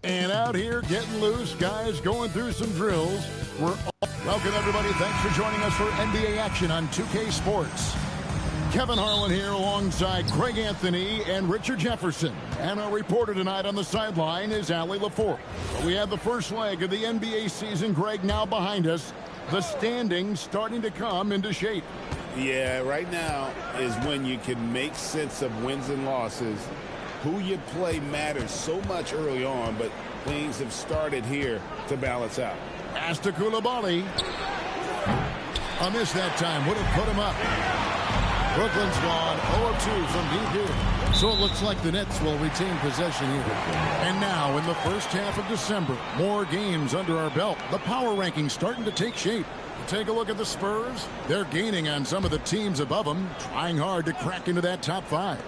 And out here getting loose, guys going through some drills. Welcome, everybody. Thanks for joining us for NBA action on 2K Sports. Kevin Harlan here alongside Craig Anthony and Richard Jefferson. And our reporter tonight on the sideline is Allie LaForte. We have the first leg of the NBA season, Greg, now behind us. The standings starting to come into shape. Yeah, right now is when you can make sense of wins and losses. Who you play matters so much early on, but things have started here to balance out. Pass to Coulibaly. A miss that time. Would have put him up. Brooklyn's gone 0-2 from deep here. So it looks like the Nets will retain possession here. And now in the first half of December, more games under our belt. The power rankings starting to take shape. Take a look at the Spurs. They're gaining on some of the teams above them, trying hard to crack into that top 5.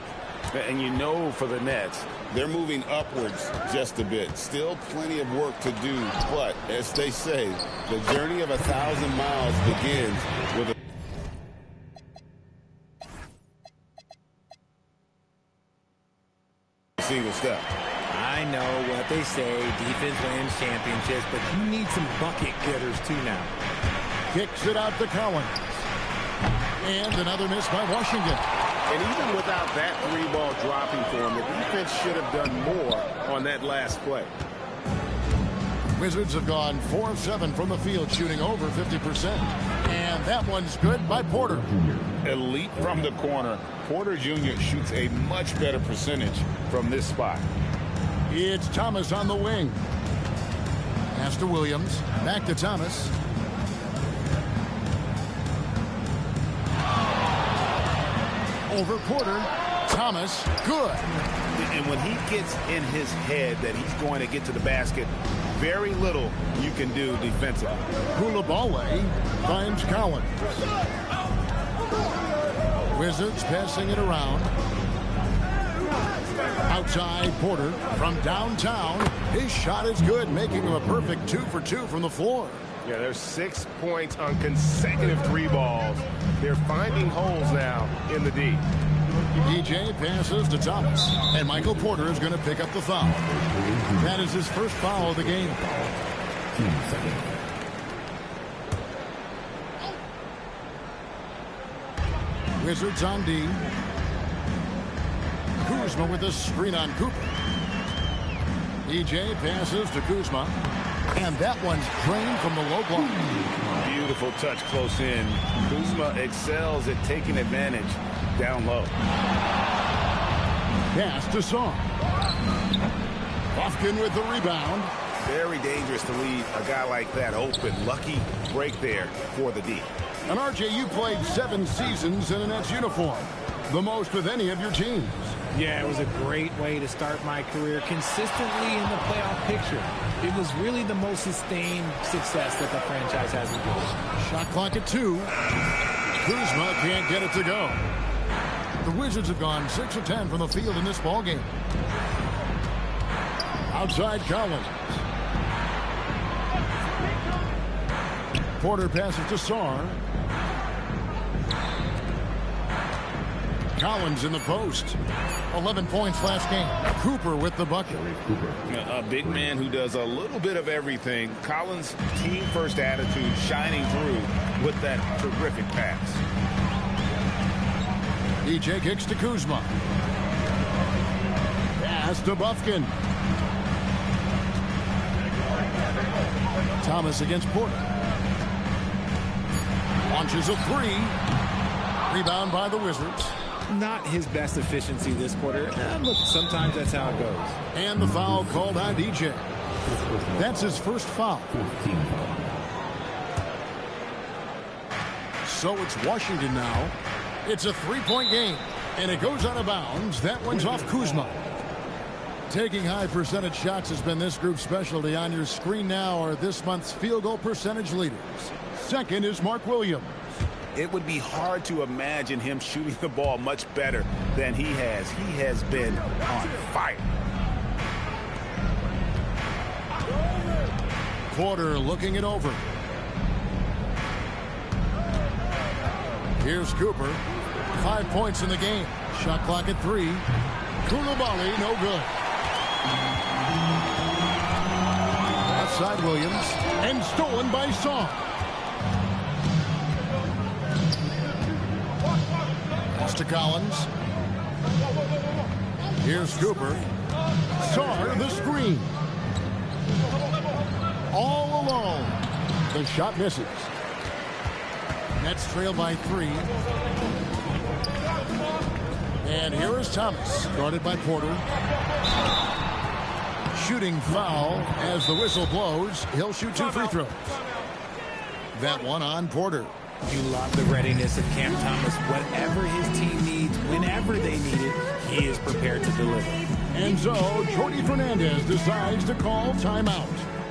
And you know, for the Nets, they're moving upwards just a bit. Still plenty of work to do, but as they say, the journey of 1,000 miles begins with a single step. I know what they say, defense wins championships, but you need some bucket getters too now. Kicks it out to Collins. And another miss by Washington. And even without that 3-ball dropping for him, the defense should have done more on that last play. Wizards have gone 4 of 7 from the field, shooting over 50%. And that one's good by Porter. Elite from the corner. Porter Jr. shoots a much better percentage from this spot. It's Thomas on the wing. Pass to Williams. Back to Thomas. Over Porter. Thomas, good. And when he gets in his head that he's going to get to the basket, very little you can do defensively. Coulibaly finds Collins. Wizards passing it around. Outside Porter from downtown. His shot is good, making him a perfect 2 for 2 from the floor. Yeah, there's 6 points on consecutive 3 balls. They're finding holes now in the D. DJ passes to Thomas. And Michael Porter is going to pick up the foul. That is his first foul of the game. Wizards on D. Kuzma with a screen on Cooper. DJ passes to Kuzma. And that one's drained from the low block. Beautiful touch close in. Kuzma excels at taking advantage down low. Pass to Song. Bufkin with the rebound. Very dangerous to leave a guy like that open. Lucky break there for the D. And RJ, you played 7 seasons in a Nets uniform. The most with any of your teams. Yeah, it was a great way to start my career consistently in the playoff picture. It was really the most sustained success that the franchise has enjoyed. Shot clock at 2. Kuzma can't get it to go. The Wizards have gone 6 of 10 from the field in this ballgame. Outside Collins. Porter passes to Sarr. Collins in the post. 11 points last game. Cooper with the bucket. A big man who does a little bit of everything. Collins' team-first attitude shining through with that terrific pass. DJ kicks to Kuzma. Pass to Bufkin. Thomas against Porter. Launches a 3. Rebound by the Wizards. Not his best efficiency this quarter. Look, sometimes that's how it goes. And the foul called on DJ. That's his first foul. So it's Washington now. It's a 3-point game. And it goes out of bounds. That one's off Kuzma. Taking high percentage shots has been this group's specialty. On your screen now are this month's field goal percentage leaders. Second is Mark Williams. It would be hard to imagine him shooting the ball much better than he has. He has been on fire. Porter looking it over. Here's Cooper. 5 points in the game. Shot clock at 3. Coulibaly, no good. outside Williams, and stolen by Song. Pass to Collins. Here's Cooper. Sarr the screen. All alone. The shot misses. Nets trail by 3. And here is Thomas, guarded by Porter. Shooting foul as the whistle blows. He'll shoot 2 free throws. That one on Porter. You love the readiness of Cam Thomas. Whatever his team needs, whenever they need it, he is prepared to deliver. And so, Jordi Fernandez decides to call timeout.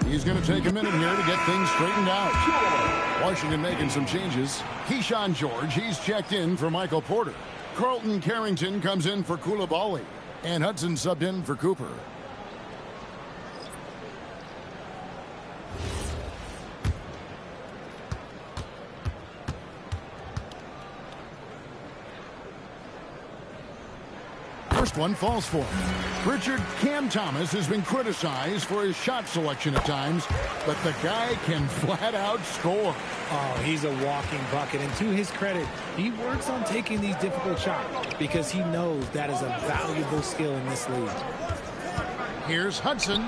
He's going to take a minute here to get things straightened out. Washington making some changes. Keyshawn George, he's checked in for Michael Porter. Carlton Carrington comes in for Coulibaly. And Hudson subbed in for Cooper. First one falls for him. Richard, Cam Thomas has been criticized for his shot selection at times, but the guy can flat out score. Oh, he's a walking bucket, and to his credit, he works on taking these difficult shots because he knows that is a valuable skill in this league. Here's Hudson,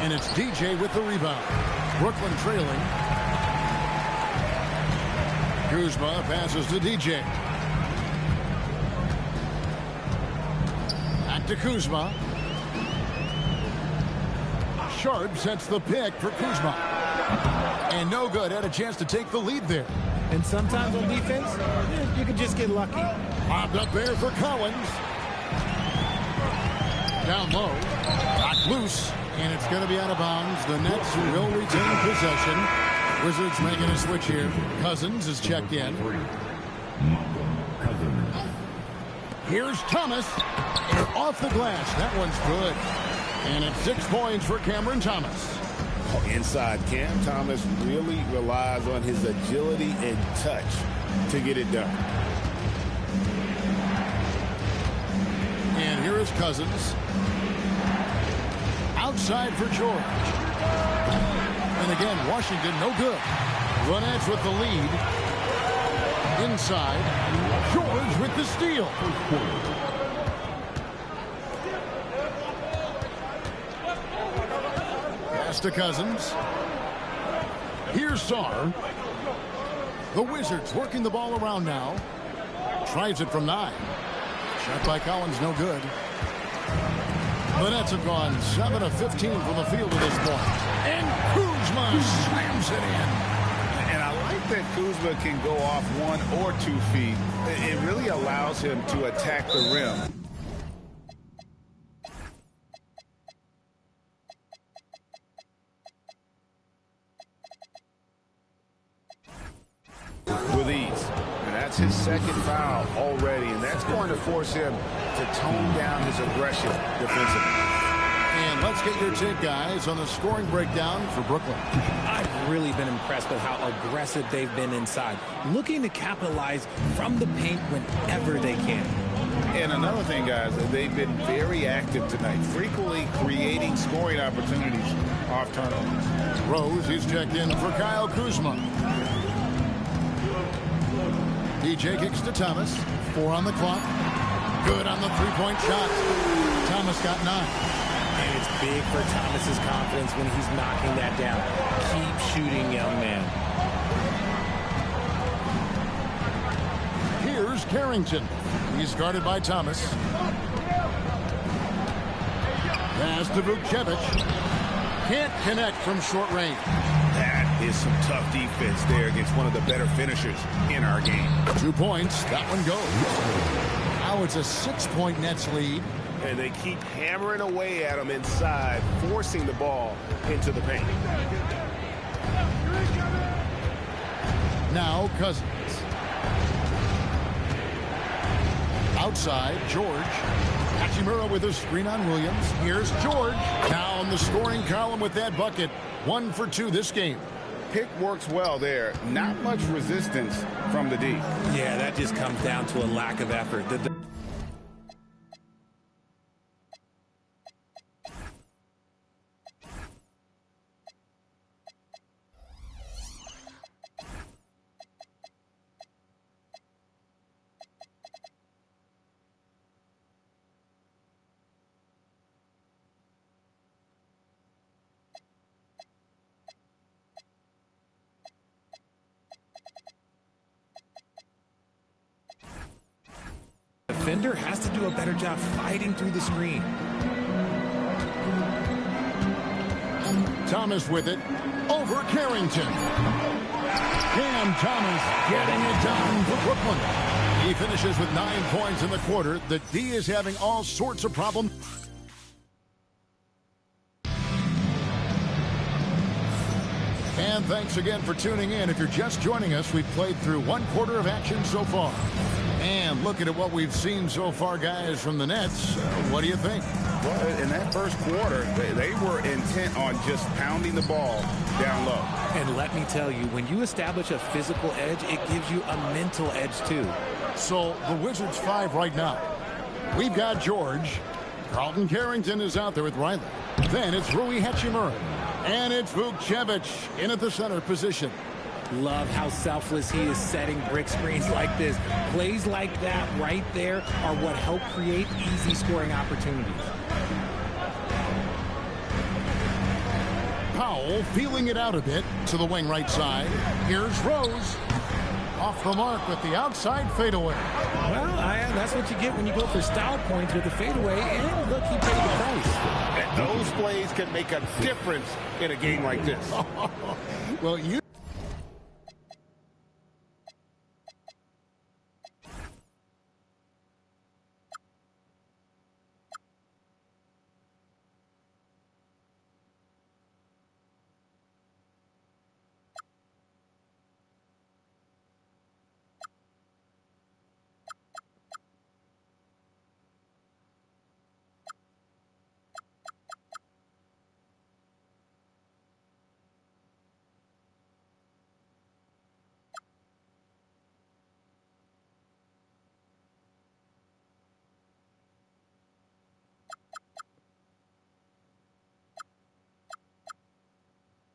and it's DJ with the rebound. Brooklyn trailing. Kuzma passes to DJ. To Kuzma. Sharp sets the pick for Kuzma. And no good. Had a chance to take the lead there. And sometimes on defense, you can just get lucky. Bobbed up there for Collins. Down low. Knocked loose. And it's going to be out of bounds. The Nets will retain possession. Wizards making a switch here. Cousins is checked in. Here's Thomas. And off the glass. That one's good. And it's 6 points for Cameron Thomas. Inside, Cam Thomas really relies on his agility and touch to get it done. And here is Cousins. Outside for George. And again, Washington no good. Ronettes with the lead. Inside. George with the steal. Pass to Cousins. Here's Sarr. The Wizards working the ball around now. Tries it from 9. Shot by Collins, no good. The Nets have gone 7 of 15 from the field at this point. And Kuzma slams it in. And I like that Kuzma can go off 1 or 2 feet. It really allows him to attack the rim. With ease. And that's his second foul already, and that's going to force him to tone down his aggression defensively. And let's get your take, guys, on the scoring breakdown for Brooklyn. I've really been impressed with how aggressive they've been inside, looking to capitalize from the paint whenever they can. And another thing, guys, they've been very active tonight, frequently creating scoring opportunities off turnovers. Rose, he's checked in for Kyle Kuzma. DJ kicks to Thomas. 4 on the clock. Good on the three-point shot. Thomas got 9. And it's big for Thomas's confidence when he's knocking that down. Keep shooting, young man. Here's Carrington. He's guarded by Thomas. Pass to Vukcevic. Can't connect from short range. That is some tough defense there against one of the better finishers in our game. 2 points. That one goes. Now it's a 6-point Nets lead. And they keep hammering away at him inside, forcing the ball into the paint. Now Cousins. Outside, George. Hachimura with a screen on Williams. Here's George. Now on the scoring column with that bucket. 1 for 2 this game. Pick works well there. Not much resistance from the D. Yeah, that just comes down to a lack of effort. defender has to do a better job fighting through the screen. Thomas with it. Over Carrington. Cam Thomas getting it done for Brooklyn. He finishes with 9 points in the quarter. The D is having all sorts of problems. And thanks again for tuning in. If you're just joining us, we've played through 1 quarter of action so far. And looking at what we've seen so far, guys, from the Nets, what do you think? Well, in that first quarter, they were intent on just pounding the ball down low. And let me tell you, when you establish a physical edge, it gives you a mental edge too. So the Wizards 5 right now. We've got George. Carlton Carrington is out there with Riley. Then it's Rui Hachimura. And it's Vukcevic in at the center position. Love how selfless he is setting brick screens like this. Plays like that right there are what help create easy scoring opportunities. Powell feeling it out a bit to the wing right side. Here's Rose. Off the mark with the outside fadeaway. Well, that's what you get when you go for style points with the fadeaway. And look, he paid the price. And those plays can make a difference in a game like this. Well, you...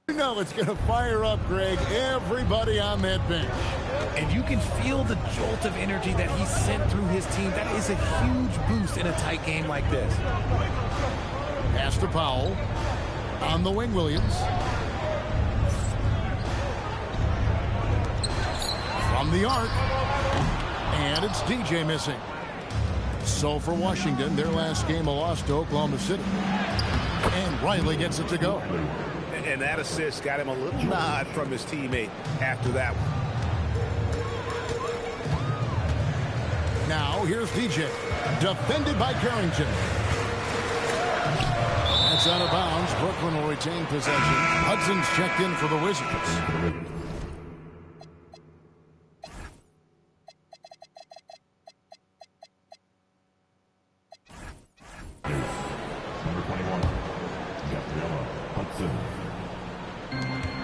You know it's going to fire up, Greg, everybody on that bench. And you can feel the jolt of energy that he sent through his team. That is a huge boost in a tight game like this. Pass to Powell. On the wing, Williams. From the arc. And it's DJ missing. So for Washington, their last game a loss to Oklahoma City. And Riley gets it to go. And that assist got him a little nod from his teammate after that one. Now here's DJ. Defended by Carrington. That's out of bounds. Brooklyn will retain possession. Hudson's checked in for the Wizards.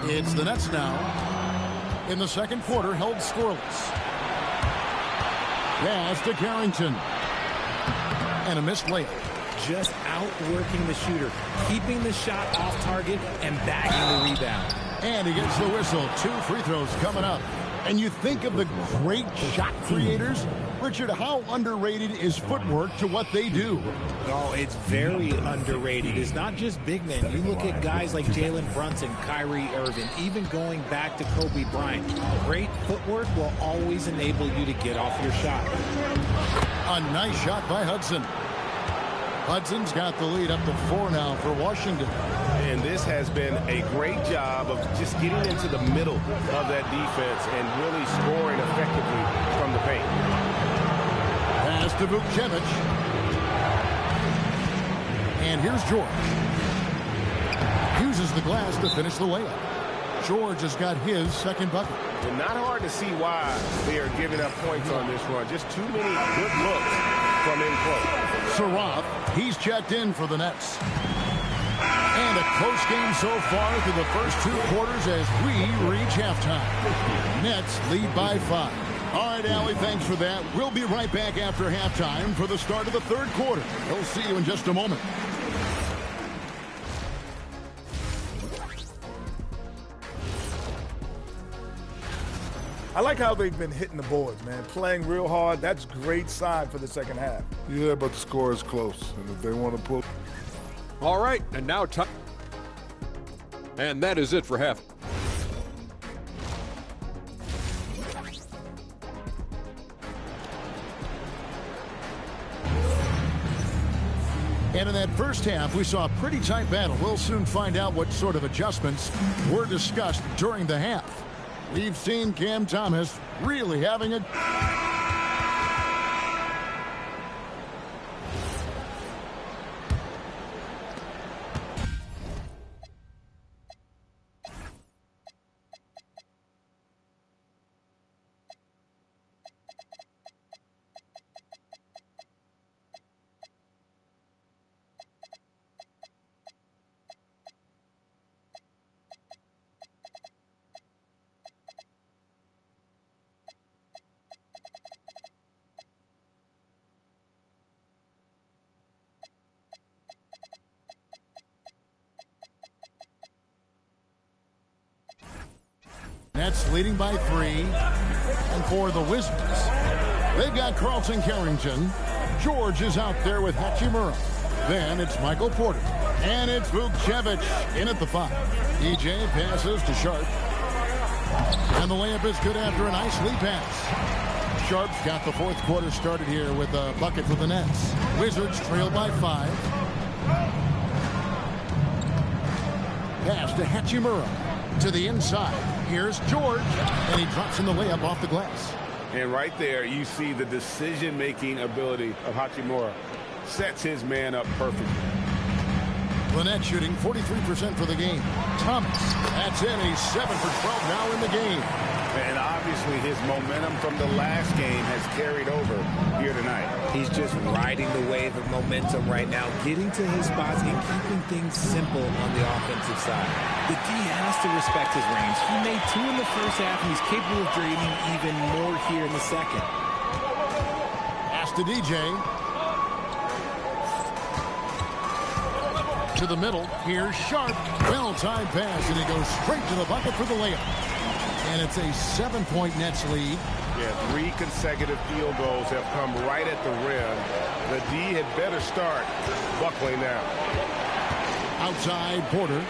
It's the Nets now. In the second quarter, held scoreless. Pass to Carrington. And a missed layup. Just outworking the shooter, keeping the shot off target, and bagging the rebound. And he gets the whistle. 2 free throws coming up. And you think of the great shot creators. Richard, how underrated is footwork to what they do? Oh, it's very underrated. It's not just big men. You look at guys like Jalen Brunson, Kyrie Irving, even going back to Kobe Bryant. Great footwork will always enable you to get off your shot. A nice shot by Hudson. Hudson's got the lead up to 4 now for Washington. And this has been a great job of just getting into the middle of that defense and really scoring effectively from the paint. Pass to Vukcevic. And here's George. Uses the glass to finish the layup. George has got his second bucket. And not hard to see why they are giving up points on this run. Just too many good looks from in close. Sarath, he's checked in for the Nets. And a close game so far through the first 2 quarters as we reach halftime. Nets lead by 5. All right, Allie, thanks for that. We'll be right back after halftime for the start of the third quarter. We'll see you in just a moment. I like how they've been hitting the boards, man. Playing real hard. That's great sign for the second half. Yeah, but the score is close. And if they want to pull... All right, and now time. And that is it for half. And in that first half, we saw a pretty tight battle. We'll soon find out what sort of adjustments were discussed during the half. We've seen Cam Thomas really having a... Nets leading by 3. And for the Wizards, they've got Carlton Carrington. George is out there with Hachimura. Then it's Michael Porter. And it's Vukcevic in at the 5. DJ passes to Sharp. And the layup is good after a nice lead pass. Sharp's got the fourth quarter started here with a bucket for the Nets. Wizards trail by 5. Pass to Hachimura. To the inside. Here's George. And he drops in the layup off the glass. And right there, you see the decision-making ability of Hachimura. Sets his man up perfectly. The Nets shooting 43% for the game. Thomas, that's it. He's 7 for 12 now in the game. And obviously his momentum from the last game has carried over here tonight. He's just riding the wave of momentum right now, getting to his spots and keeping things simple on the offensive side. The D has to respect his range. He made 2 in the first half, and he's capable of draining even more here in the second. Pass to DJ. To the middle. Here's Sharp. Well-timed pass, and he goes straight to the bucket for the layup. And it's a 7-point Nets lead. Yeah, 3 consecutive field goals have come right at the rim. The D had better start buckling now. Outside Porter.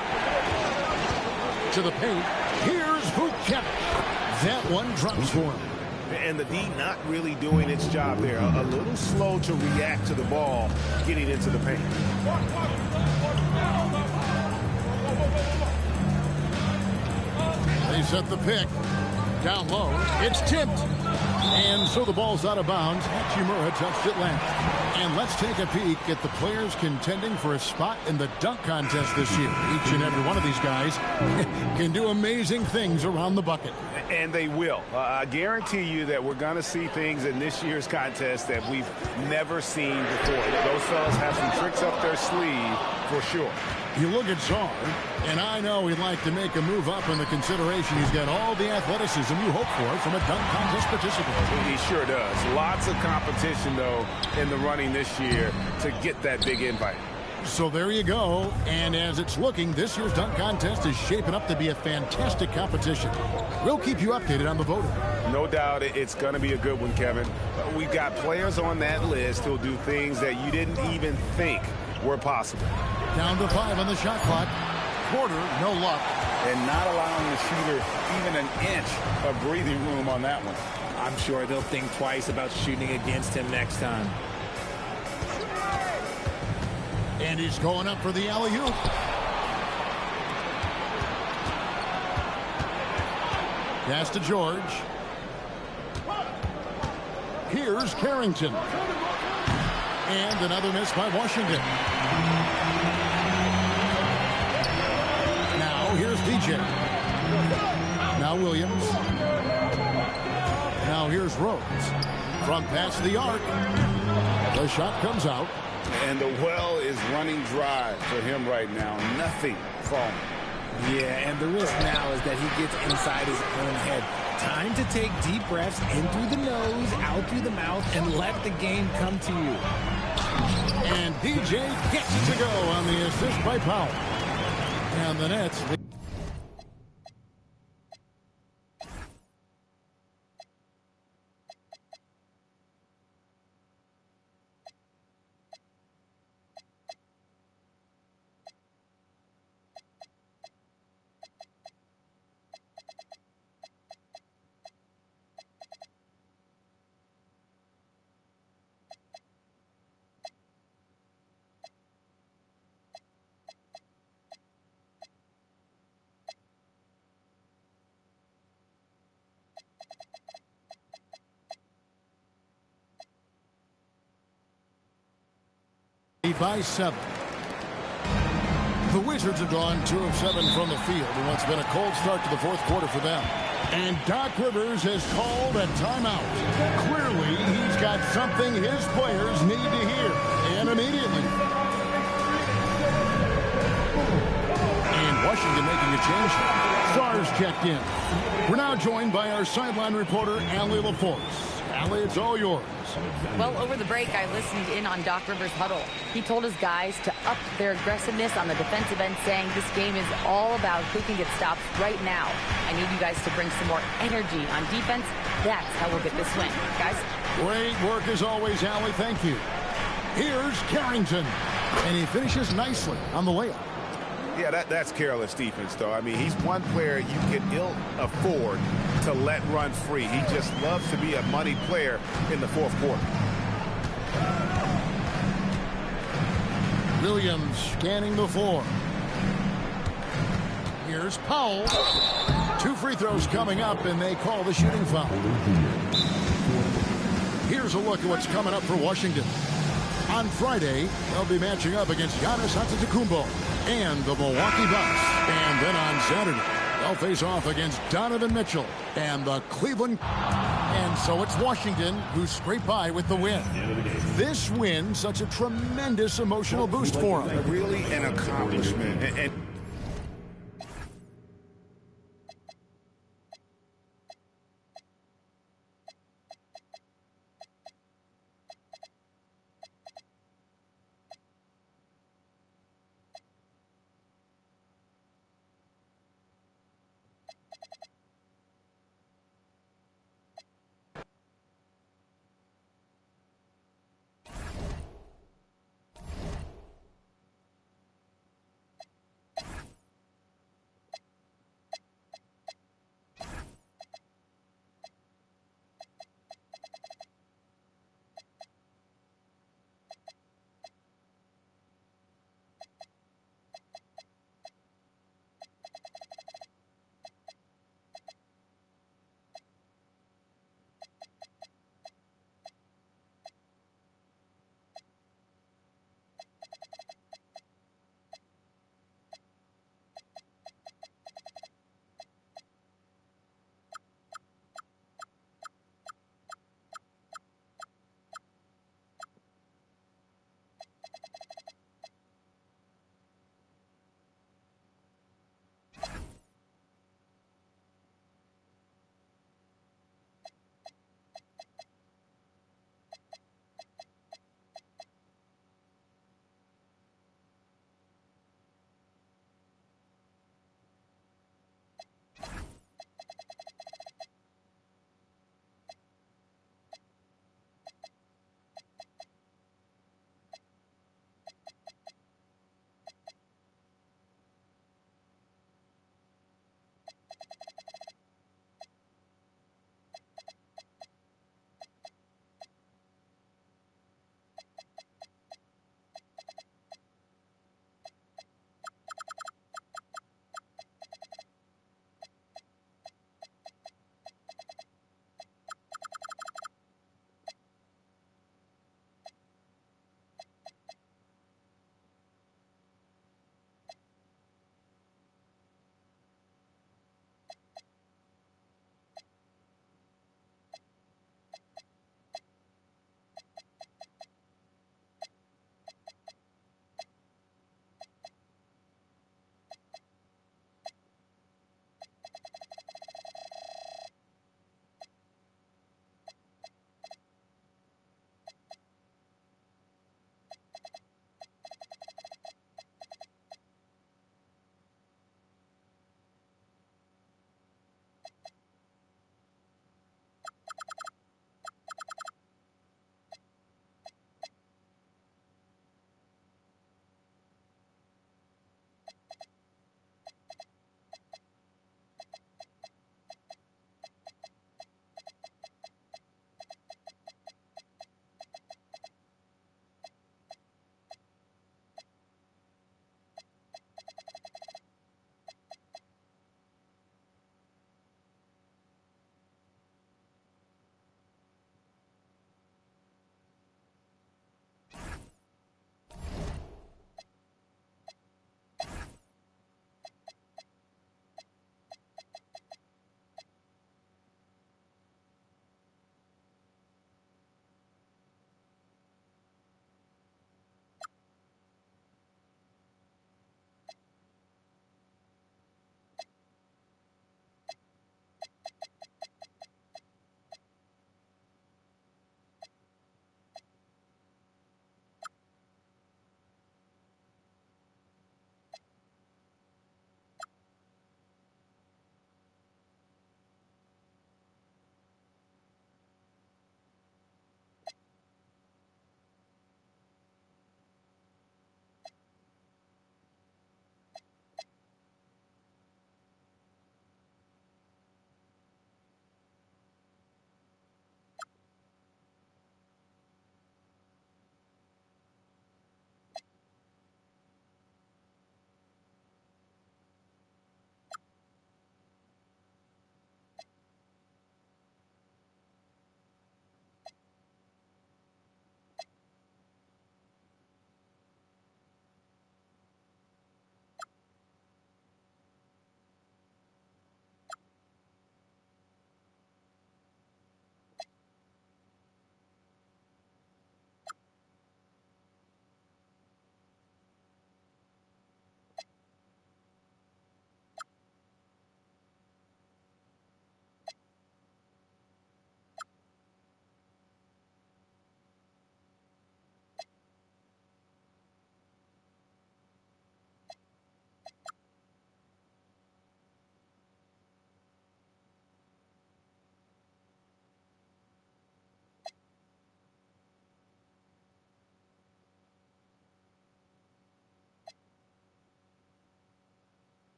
To the paint. Here's Vukcevic. That one drops for him. And the D not really doing its job there. A little slow to react to the ball getting into the paint. They set the pick. Down low. It's tipped. And so the ball's out of bounds. Hachimura touched it last. And let's take a peek at the players contending for a spot in the dunk contest this year. Each and every one of these guys can do amazing things around the bucket. And they will. I guarantee you that we're going to see things in this year's contest that we've never seen before. Those fellas have some tricks up their sleeve for sure. You look at Czar, and I know he'd like to make a move up in the consideration. He's got all the athleticism you hope for from a dunk contest participant. He sure does. Lots of competition, though, in the running this year to get that big invite. So there you go. And as it's looking, this year's dunk contest is shaping up to be a fantastic competition. We'll keep you updated on the voting. No doubt it's going to be a good one, Kevin. We've got players on that list who'll do things that you didn't even think were possible. Down to 5 on the shot clock. Porter, no luck. And not allowing the shooter even an inch of breathing room on that one. I'm sure they'll think twice about shooting against him next time. And he's going up for the alley-oop. Pass to George. Here's Carrington. And another miss by Washington. Now here's DJ. Now Williams. Now here's Rhodes. From past the arc. The shot comes out. And the well is running dry for him right now. Nothing falling. Yeah, and the risk now is that he gets inside his own head. Time to take deep breaths in through the nose, out through the mouth, and let the game come to you. And DJ gets it to go on the assist by Powell. And the Nets... lead by 7. The Wizards have gone 2 of 7 from the field in what's been a cold start to the fourth quarter for them. And Doc Rivers has called a timeout. Clearly, he's got something his players need to hear, and immediately. And Washington making a change. Stars checked in. We're now joined by our sideline reporter, Allie LaForce. Allie, it's all yours. Well, over the break, I listened in on Doc Rivers' huddle. He told his guys to up their aggressiveness on the defensive end, saying this game is all about who can get stops right now. I need you guys to bring some more energy on defense. That's how we'll get this win. Guys? Great work as always, Allie. Thank you. Here's Carrington. And he finishes nicely on the layup. Yeah, that's careless defense, though. I mean, he's one player you can ill afford to let run free. He just loves to be a money player in the fourth quarter. Williams scanning the floor. Here's Powell. 2 free throws coming up, and they call the shooting foul. Here's a look at what's coming up for Washington. On Friday, they'll be matching up against Giannis Antetokounmpo and the Milwaukee Bucks. And then on Saturday, they'll face off against Donovan Mitchell and the Cleveland. And so it's Washington who scraped by with the win. This win, such a tremendous emotional boost for them. Really an accomplishment. And